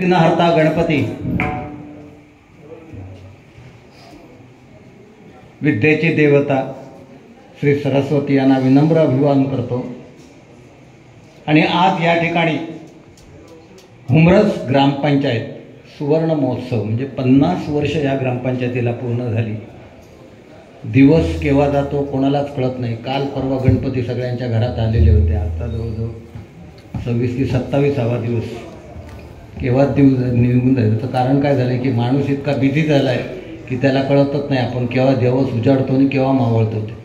विघ्नहर्ता गणपती, विद्येची देवता श्री सरस्वती यांना विनम्र अभिवादन करतो। आणि आज या ठिकाणी हुमरस ग्रामपंचायत सुवर्ण महोत्सव म्हणजे 50 वर्ष या ग्रामपंचायतीला पूर्ण झाली। दिवस केव्हा जातो कोणालाच कळत नाही। काल परवा गणपती सगळ्यांच्या घरात आलेले होते। आता जवळजवळ 26 की 27वा दिवस केव्हा दिवस निघून जाईल। तर कारण काय झालं की माणूस इतका बिझी झाला आहे की त्याला कळतच नाही आपण केव्हा दिवस उजाडतो आणि केव्हा मावळतो ते।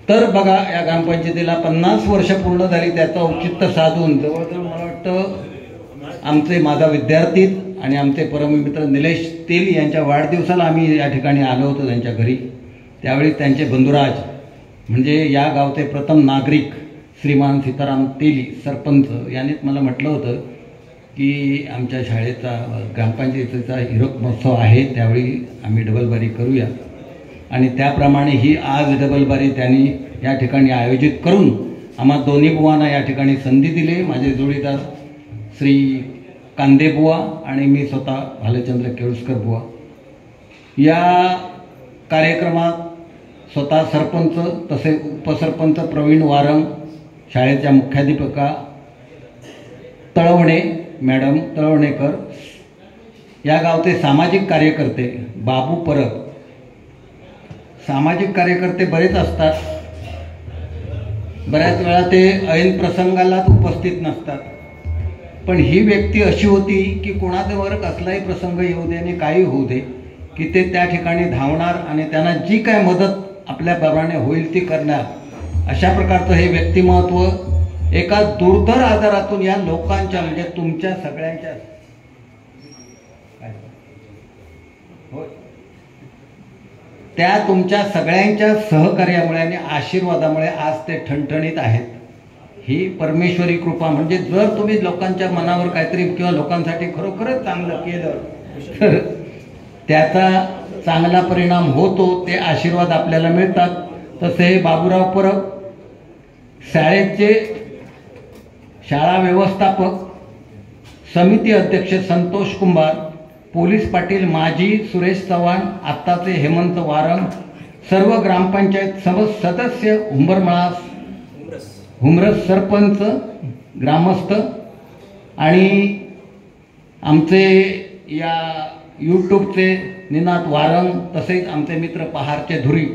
तर बघा या ग्रामपंचायतीला 50 वर्ष पूर्ण झाली, त्याचं औचित्य साधून जवळजवळ मला वाटतं माझा विद्यार्थी आणि आमचे परममित्र निलेश तेली यांच्या वाढदिवसाला आम्ही या ठिकाणी आलो होतो त्यांच्या घरी। त्यावेळी त्यांचे बंधुराज म्हणजे या गावचे प्रथम नागरिक श्रीमान सीताराम तेली सरपंच यांनीच मला म्हटलं होतं की आमच्या शाळेचा ग्रामपंचायतीचा हिरक महोत्सव आहे, त्यावेळी आम्ही डबलबारी करूया। आणि त्याप्रमाणे ही आज डबलबारी त्यांनी या ठिकाणी आयोजित करून आम्हा दोन्ही बुवांना या ठिकाणी संधी दिली। माझे जोडीदार श्री कांदे बुवा आणि मी स्वतः भालचंद्र केळुसकर बुवा। या कार्यक्रमात स्वतः सरपंच तसे उपसरपंच प्रवीण वारंग, शाळेच्या मुख्याध्यापिका तळवणे मॅडम तळवणेकर, या गावचे सामाजिक कार्यकर्ते बाबू परब। सामाजिक कार्यकर्ते बरेच असतात, बऱ्याच वेळा ते ऐन प्रसंगालाच उपस्थित नसतात, पण ही व्यक्ती अशी होती की कोणाच्यावर कसलाही प्रसंग येऊ दे आणि काही होऊ दे की ते त्या ठिकाणी धावणार आणि त्यांना जी काय मदत आपल्या प्रमाणे होईल ती करणार। अशा प्रकारचं हे व्यक्तिमत्व एका दुर्धर आजारातून या लोकांच्या म्हणजे तुमच्या सगळ्यांच्या त्या तुमच्या सगळ्यांच्या सहकार्यामुळे आणि आशीर्वादामुळे आज ते ठणठणीत आहेत। ही परमेश्वरी कृपा म्हणजे जर तुम्ही लोकांच्या मनावर काहीतरी किंवा लोकांसाठी खरोखरच चांगलं केलं तर त्याचा चांगला परिणाम होतो, ते आशीर्वाद आपल्याला मिळतात। तसे बाबूराव परब शाळेचे शाळा व्यवस्थापक समिती अध्यक्ष संतोष कुंभार, पोलीस पाटील माजी सुरेश चव्हाण, आत्ताचे हेमंत वारंग, सर्व ग्रामपंचायत सदस्य, हुमरस सरपंच, ग्रामस्थ आणि आमचे या यूट्यूबचे निनाद वारंग, तसेच आमचे मित्र पहारचे धुरी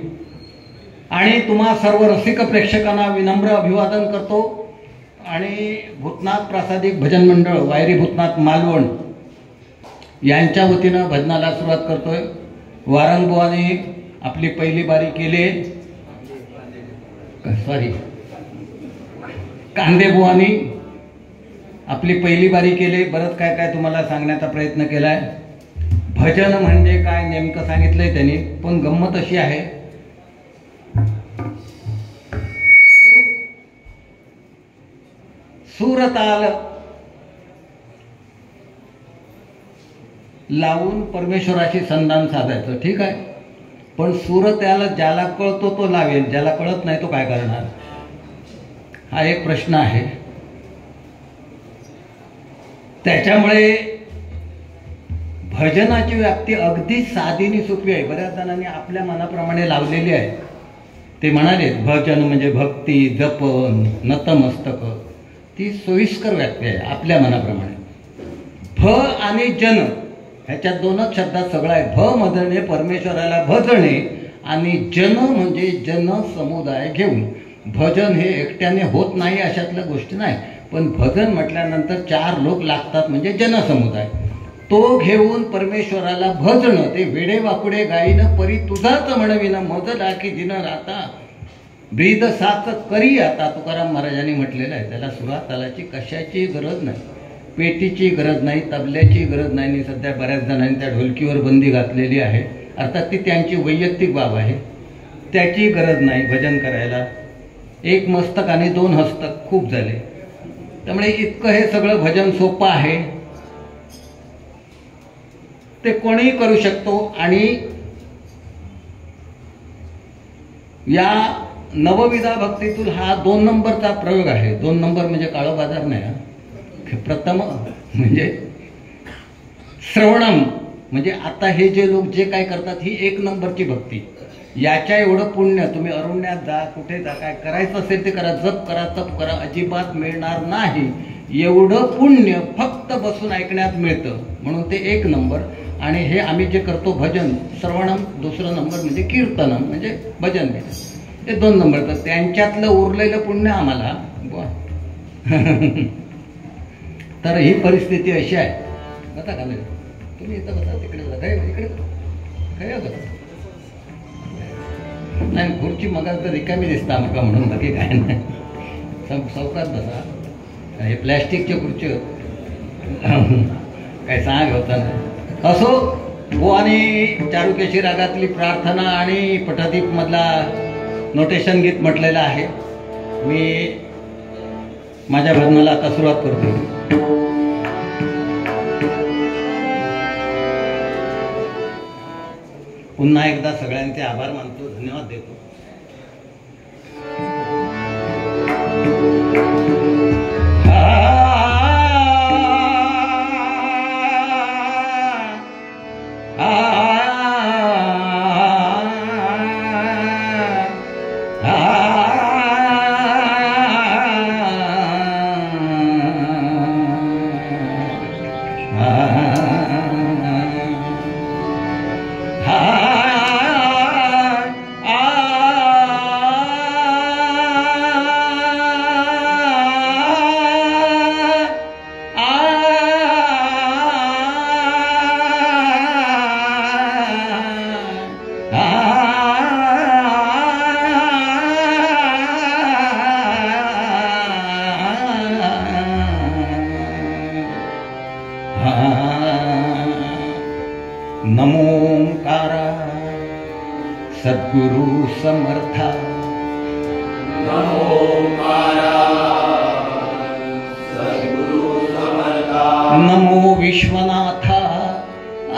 आणि तुम्हा सर्व रसिक प्रेक्षकांना विनम्र अभिवादन करतो। आणि भूतनाथ प्रासादिक भजन मंडळ वायरी भूतनाथ मालवण यांच्या वतीनं भजनाला सुरुवात करतोय। वारंगबुवाने आपली पहिली बारी केली, कांदेबुवानी आपली पहिली बारी केली। बरंच काय काय तुम्हाला सांगण्याचा प्रयत्न केलाय। भजन म्हणजे काय नेमकं सांगितलंय त्यांनी, पण गंमत अशी आहे सूरताल लावून परमेश्वराशी संधान साधायचं, ठीक आहे, पण सूर त्याला ज्याला कळतो तो लावेल, ज्याला कळत नाही तो काय करणार, हा एक प्रश्न आहे। त्याच्यामुळे भजनाची व्याप्ती अगदी साधीनी सोपी आहे। बऱ्याच जणांनी आपल्या मनाप्रमाणे लावलेली आहे। ते म्हणाले भजन म्हणजे भक्ती, जपन, नतमस्तक, ती सोयीस्कर व्याप्ती आहे आपल्या मनाप्रमाणे। भ आणि जन ह्याच्यात दोनच शब्दात सगळं आहे। भ मधने परमेश्वराला भजणे आणि जन म्हणजे जन समुदाय घेऊन। भजन हे एकट्याने होत नाही अशातल्या गोष्टी नाही, पण भजन म्हटल्यानंतर 4 लोक लागतात म्हणजे जनसमुदाय। तो घेऊन परमेश्वराला भजणं, ते वेडे वाकुडे गाईनं परी तुझाच म्हणविन, मज डाकी दिन राता ब्रीद साच करी आता, तुकाराम महाराजांनी म्हटलेलं आहे। त्याला सुरात तालाची कशाची गरज नाही, पेटीची गरज नाही, तबल्याची गरज नाही। आणि सध्या बऱ्याच जणांनी त्या ढोलकीवर बंदी घातलेली आहे, अर्थात ती त्यांची वैयक्तिक बाब आहे, त्याची गरज नाही भजन करायला। एक मस्तक आणि 2 हस्तक खूप झाले। त्यामुळे इतकं हे सगळं भजन सोपं आहे, ते कोणीही करू शकतो। आणि या नवविधा भक्तीतून हा 2 नंबरचा प्रयोग आहे। 2 नंबर म्हणजे काळो बाजार नाही, प्रथम म्हणजे श्रवणम, म्हणजे आता हे जे लोक जे काय करतात ही एक नंबरची भक्ती. याच्या एवढं पुण्य तुम्ही अरण्यात जा, कुठे जा, काय करायचं असेल ते करा, जप करा, तप करा, अजिबात मिळणार नाही. एवढं पुण्य फक्त बसून ऐकण्यात मिळतं, म्हणून ते एक नंबर. आणि हे आम्ही जे करतो भजन श्रवणम, दुसरं नंबर म्हणजे कीर्तनम म्हणजे भजन भजन, ते 2 नंबर. तर त्यांच्यातलं उरलेलं पुण्य आम्हाला तर ही परिस्थिती अशी आहे. बघा का नाही तुम्ही इथं बसा, तिकडे बसा, काय इकडे काय बसा नाही, खुर्ची मग तर रिकामी दिसता आमका म्हणून बाकी काय नाही. चौकात बसा, हे प्लॅस्टिकच्या खुर्ची काय सांग होता ना. असो हो. आणि चारुकेशी रागातली प्रार्थना आणि पटदीप मधला नोटेशन गीत म्हटलेलं आहे. मी माझ्या भजनाला आता सुरुवात करतो. पुन्हा एकदा सगळ्यांचे आभार मानतो, धन्यवाद देतो. नमोंकारा सद्गुरु समर्था, नमोंकारा सद्गुरु समर्था, नमो विश्वनाथा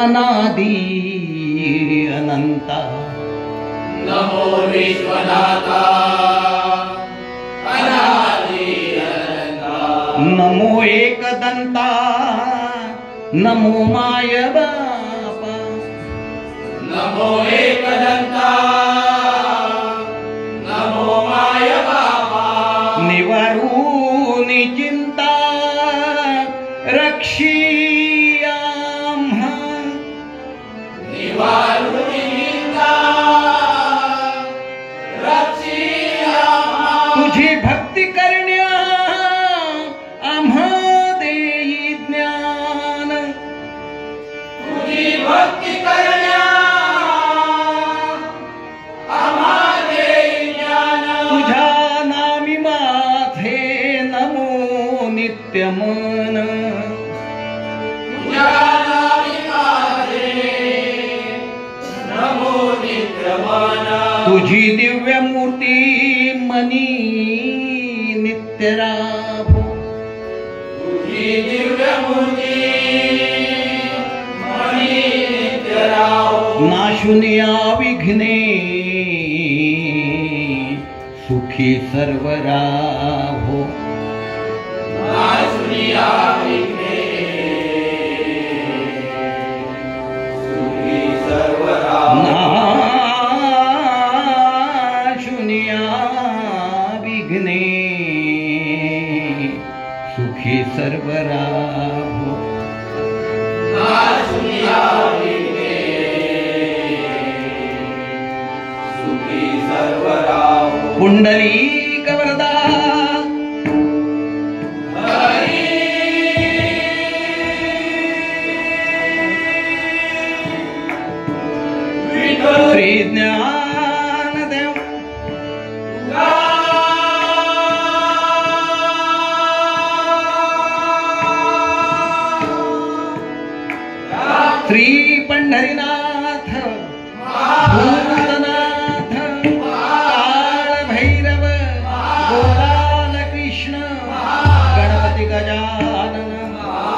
अनादि अनंता, नमो विश्वनाथा अनादि अनंता, नमो एकदंता, नमो माय बापा, नमो एकदंता, नमो माय बापा, निवारुनी चिंता रक्षी आम्हा, निवारुनी चिंता रक्षी आम्हा, तुझी भक्ती करण्या आम्हा देई ज्ञान, तुझी भक्ती करण्या आम्हा देई ज्ञान, तुझ्या नामी माझे नमो नित्य मन, तुझ्या नामी माझे नमो नित्य मन, तुझी दिव्य मूर्ती मनी नित्य राभो, तुझी दिव्य मूर्ती मनी नित्य राहो, नाशुनिया विघ्ने सुखी सर्व राभो, नाशुनिया विघ्ने सुखी सर्व राहो, नाशुनिया विघ्ने सुखी सर्व राभो, नाशुनिया विघ्ने सुखी सर्व राहो, पुंडलीक वरदा हरी विठ्ठल श्री ज्ञानदेव श्री पंढरीनाथ भूतनाथ काळ भैरव गोपाल कृष्ण गणपती गजानन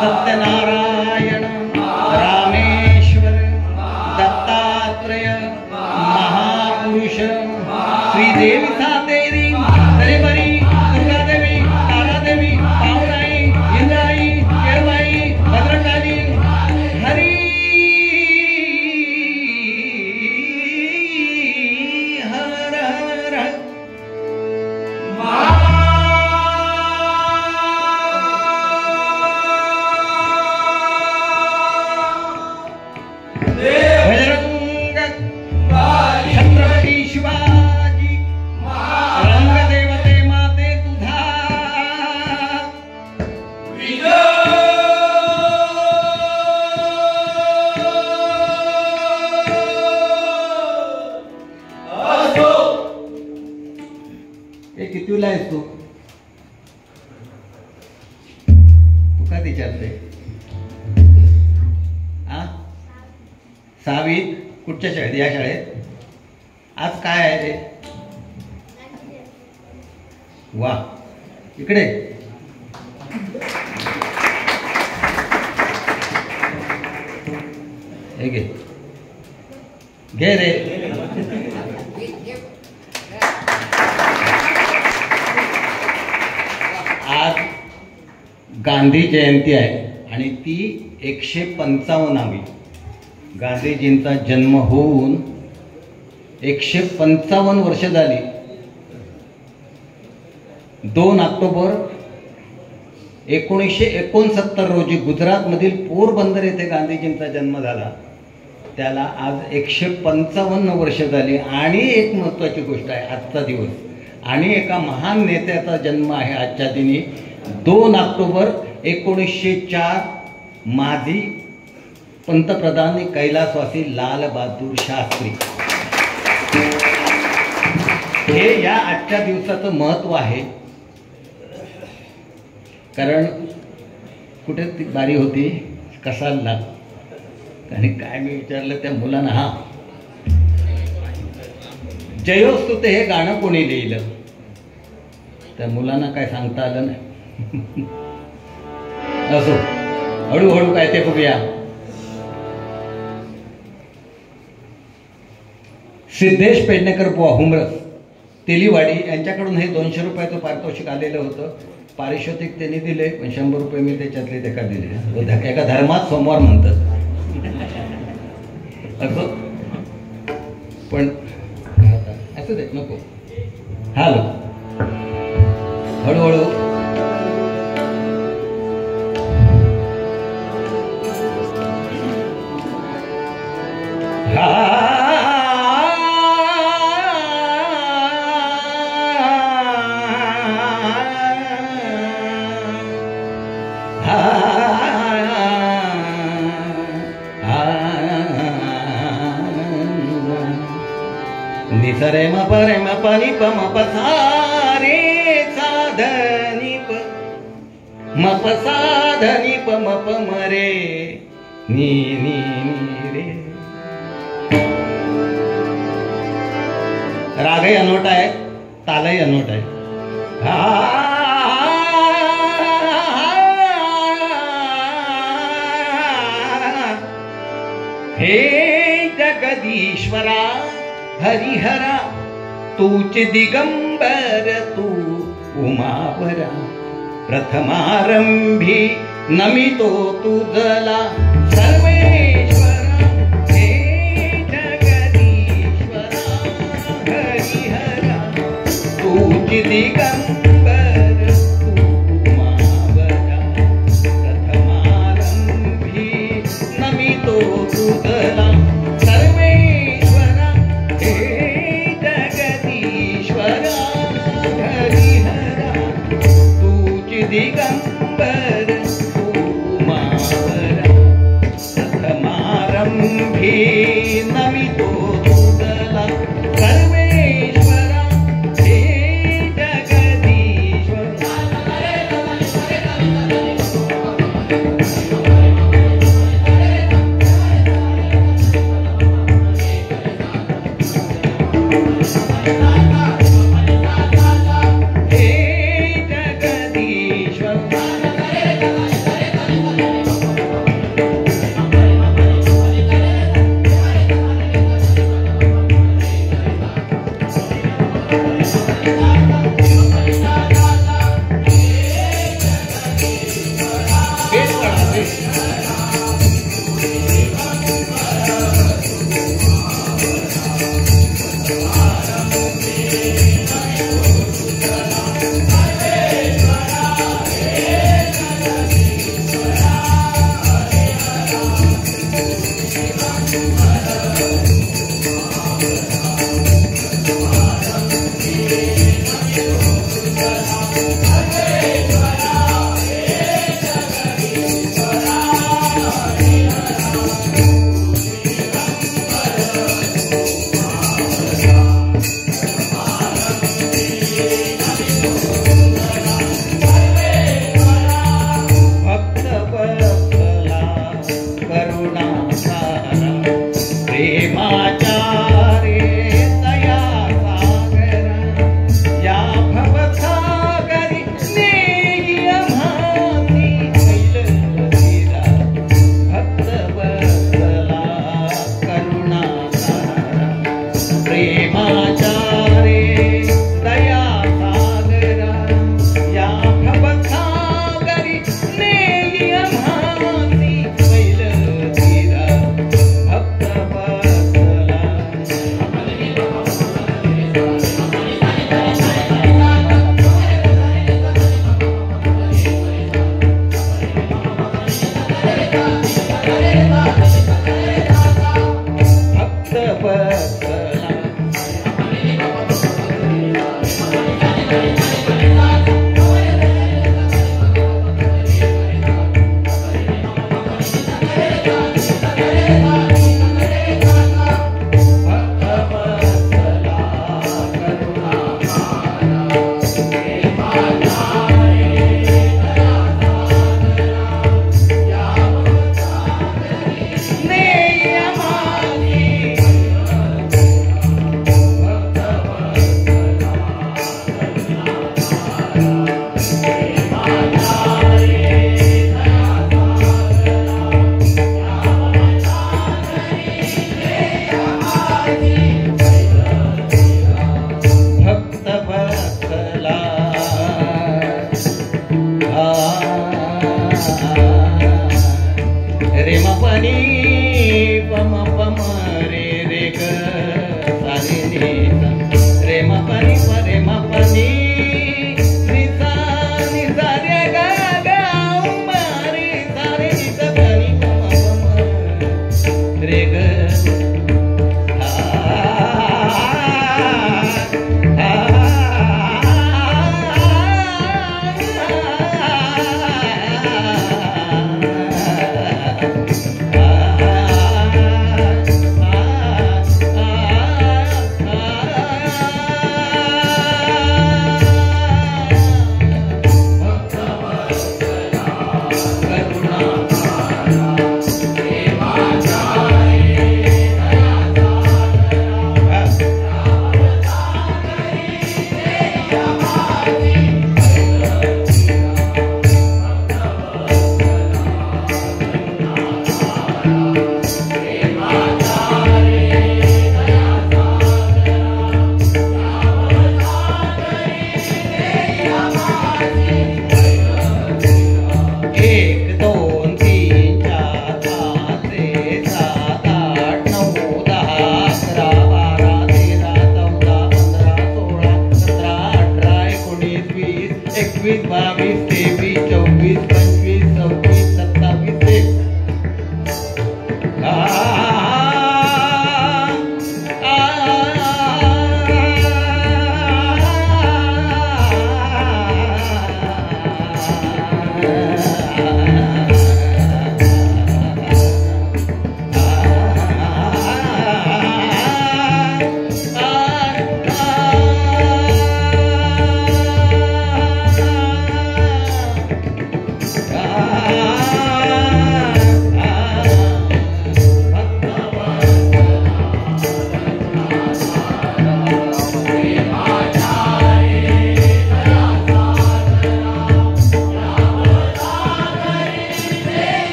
सत्यनारायण रामेश्वर दत्तात्रेय महापुरुष श्रीदेवी सातेरी तरेबरी दुर्गादेवी तारादेवी पावराई इंद्राई 6वीत कुठच्या शाळेत? या शाळेत. आज काय आहे रे? वा, इकडे हे घे घे रे. आज गांधी जयंती आहे आणि ती 155वी. गांधीजींचा जन्म होऊन 155 वर्ष झाली. 2 ऑक्टोबर 1969 रोजी गुजरातमधील पोरबंदर येथे गांधीजींचा जन्म झाला. त्याला आज 155 वर्ष झाली. आणि एक महत्त्वाची गोष्ट आहे आजचा दिवस, आणि एका महान नेत्याचा जन्म आहे आजच्या दिनी. 2 ऑक्टोबर 1904 माजी पंतप्रधान कैलासवासी लाल बहादूर शास्त्री. हे या आजच्या दिवसाचं महत्त्व आहे. कारण कुठे ती बारी होती कसालला, आणि काय मी विचारलं त्या मुलांना, हा जयोस्तुते हे गाणं कोणी लिहिलं? त्या मुलांना काय सांगता आलं नाही. असो, हळूहळू काय ते बघूया. सिद्धेश पेडणेकर बुवा हुमरस तेलीवाडी यांच्याकडून हे 200 रुपयाचं पारितोषिक आलेलं होतं. पारितोषिक त्यांनी दिले, पण 100 रुपये मी त्याच्यातले एका दिले. एका धर्मात सोमवार म्हणतात असं, पण असं देत नको. हॅलो, हळूहळू निसरे म परे म पनि प म प सा रे सा ध नि प म प सा ध नि प म प म रे नि नि नि रे. रागही अनोट आहे, तालही अनोट आहे. हे जगदीश्वरा हरिहरा तूच दिगंबर तू उमावरा. प्रथमारंभी नमितो तुझला सर्वेश्वरा. हे जगदीश्वरा हरिहरा तूच दिगंबर तू उमावरा. प्रथमारंभी नमितो तुझला दिगंबर उमावरा. प्रथमारंभी नमितो तुझला सर्वेश्वरा. हे जगदीश्वरा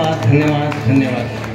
धन्यवाद धन्यवाद धन्यवाद.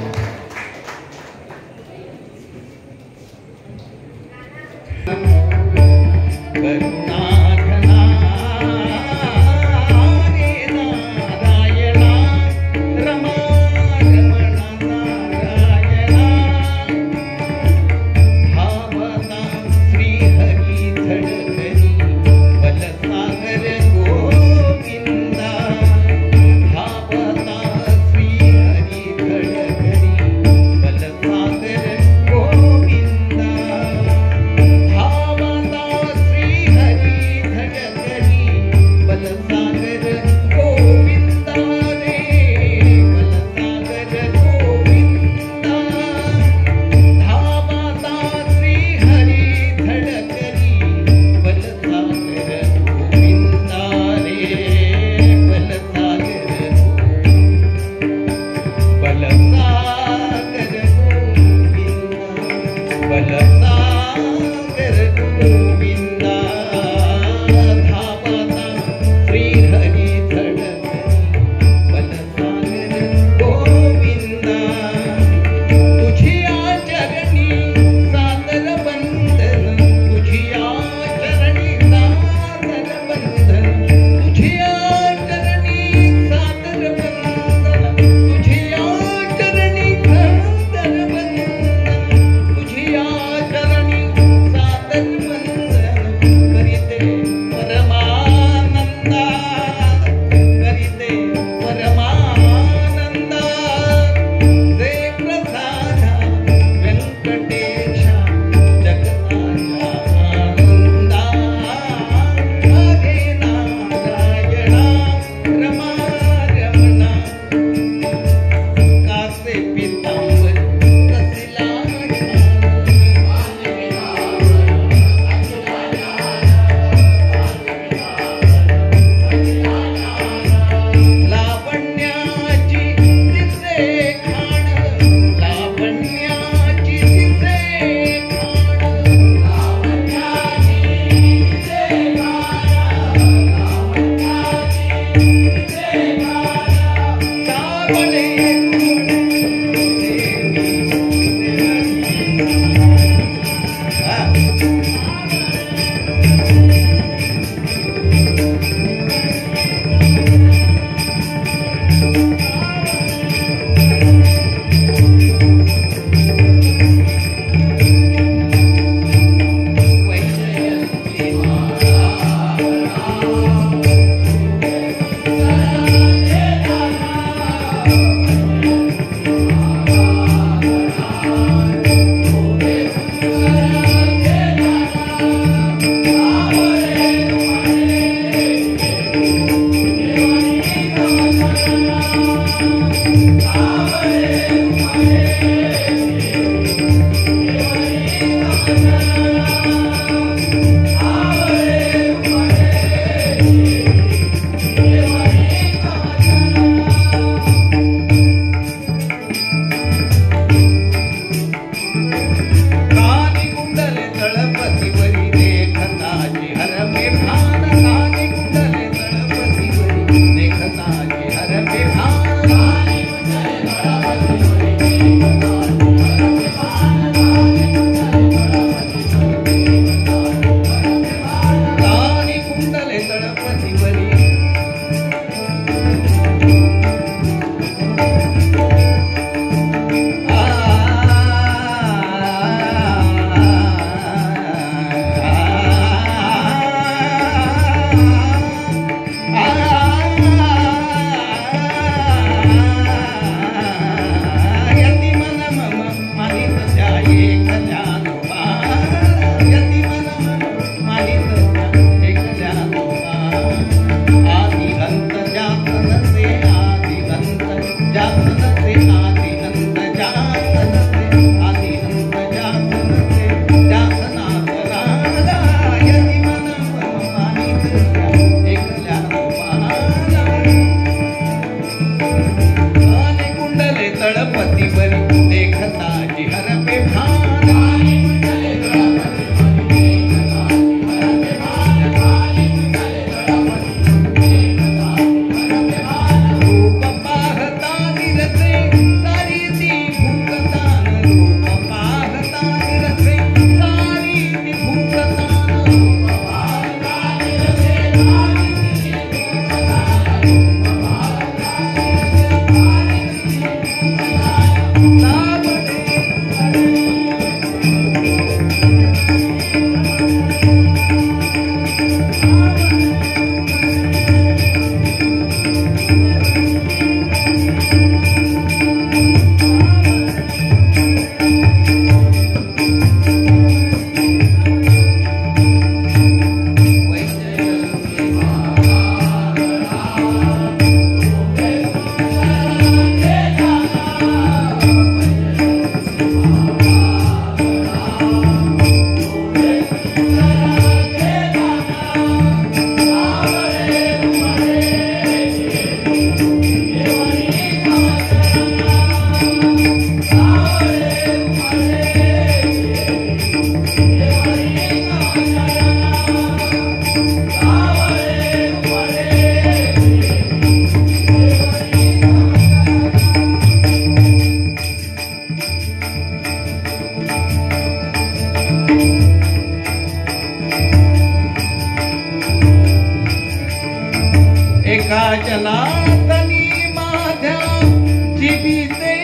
जीविते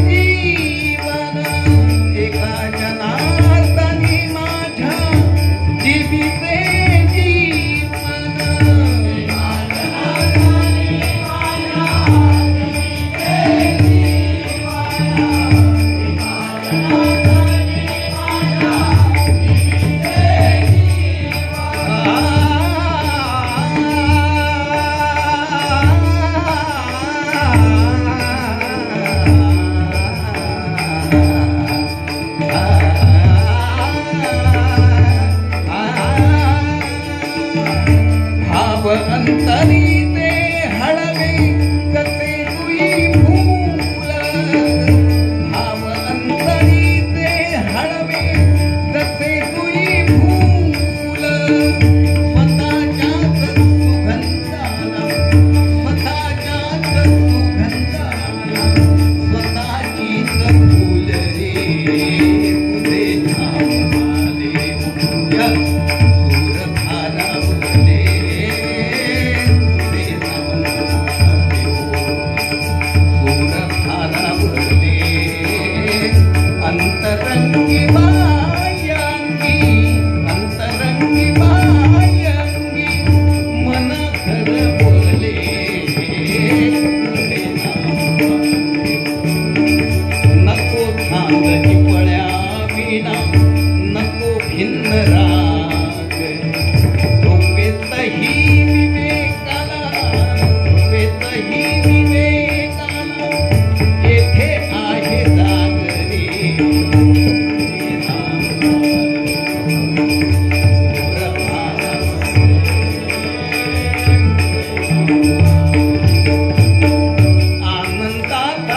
जीवन एका जनार्दनी माझ्या जीविते अंतरी ते हळवे कसे तुई फूल भाव अंतरी ते हळवे कसे तुई फूल स्वतःच्याच सुगंधाला स्वतःच्याच सुगंधाला स्वतःचीच फूल रे तुझे नाव महादेव सूरधारा अंतरंगी बायांगी अंतरंगी बायांगी मन खर बोले नको थांब पळ्या विना नको भिन्न राग झोपेतही विवेकाला झोपेतही विवेकाला येथे आहे जाग रे आनंदात